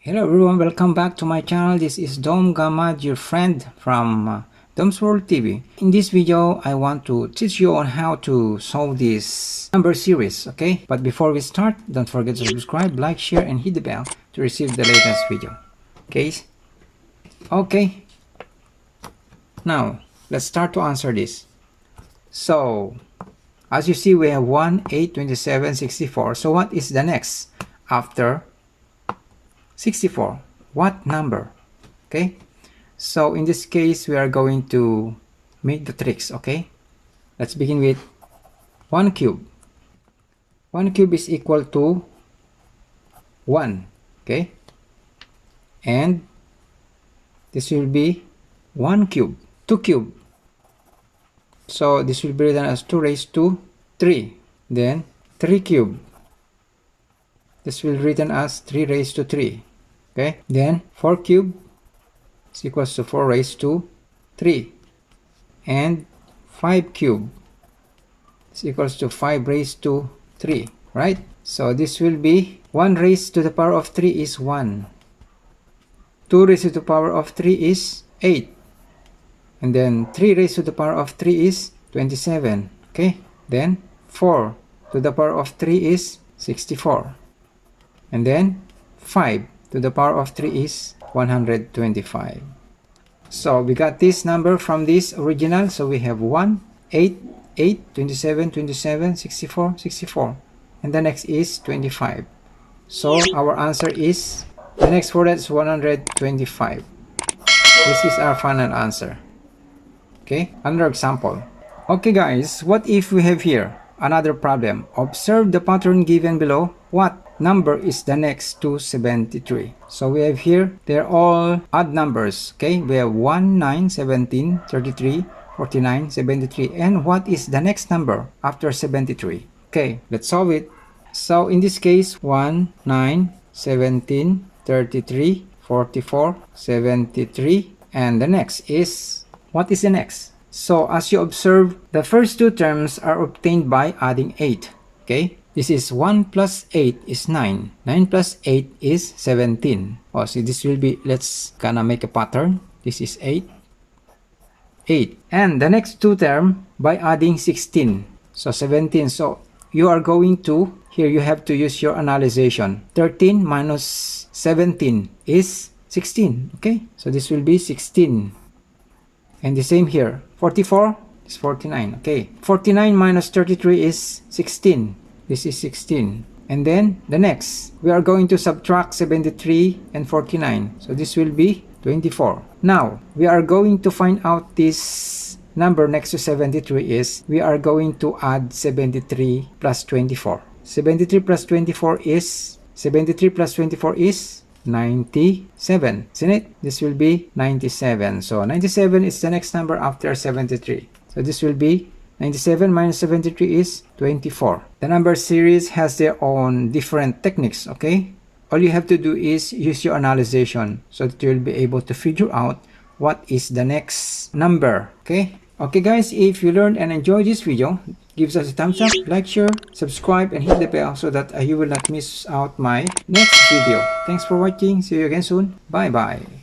Hello everyone, welcome back to my channel. This is Dom Gamad, your friend from Dom's World TV. In this video, I want to teach you on how to solve this number series, okay? But before we start, don't forget to subscribe, like, share, and hit the bell to receive the latest video. Okay. Now, let's start to answer this. So, as you see, we have 1, 8, 27, 64. So what is the next after 64? What number? Okay, so in this case we are going to make the tricks. Okay, let's begin with 1 cube. 1 cube is equal to 1. Okay, and this will be 1 cube. 2 cube, so this will be written as 2 raised to 3. Then 3 cube, this will be written as 3 raised to 3. Okay, then 4 cube is equals to 4 raised to 3, and 5 cube is equals to 5 raised to 3, right? So this will be 1 raised to the power of 3 is 1, 2 raised to the power of 3 is 8, and then 3 raised to the power of 3 is 27. Okay, then 4 to the power of 3 is 64, and then 5 to the power of 3 is 125. So we got this number from this original. So we have 1, 8, 8, 27, 27, 64, 64. And the next is 25. So our answer is, the next for that is 125. This is our final answer. Okay, another example. Okay guys, what if we have here another problem? Observe the pattern given below. What number is the next to 73? So we have here, they're all odd numbers. Okay, we have 1, 9, 17, 33, 49, 73. And what is the next number after 73? Okay, let's solve it. So in this case, 1, 9, 17, 33, 44, 73. And the next is, what is the next? So as you observe, the first two terms are obtained by adding 8. Okay, this is 1 plus 8 is 9. 9 plus 8 is 17. Oh, so this will be, let's gonna make a pattern. This is 8. 8. And the next two term by adding 16. So 17. So you are going to, here you have to use your analyzation. 13 minus 17 is 16. Okay, so this will be 16. And the same here. 44 is 49. Okay, 49 minus 33 is 16. This is 16. And then the next, we are going to subtract 73 and 49. So this will be 24. Now, we are going to find out this number next to 73 is, we are going to add 73 plus 24. 73 plus 24 is, 73 plus 24 is 97. Isn't it? This will be 97. So 97 is the next number after 73. So this will be 97 minus 73 is 24. The number series has their own different techniques, okay? All you have to do is use your analyzation so that you'll be able to figure out what is the next number, okay? Okay guys, if you learned and enjoyed this video, give us a thumbs up, like, share, subscribe, and hit the bell so that you will not miss out my next video. Thanks for watching. See you again soon. Bye bye.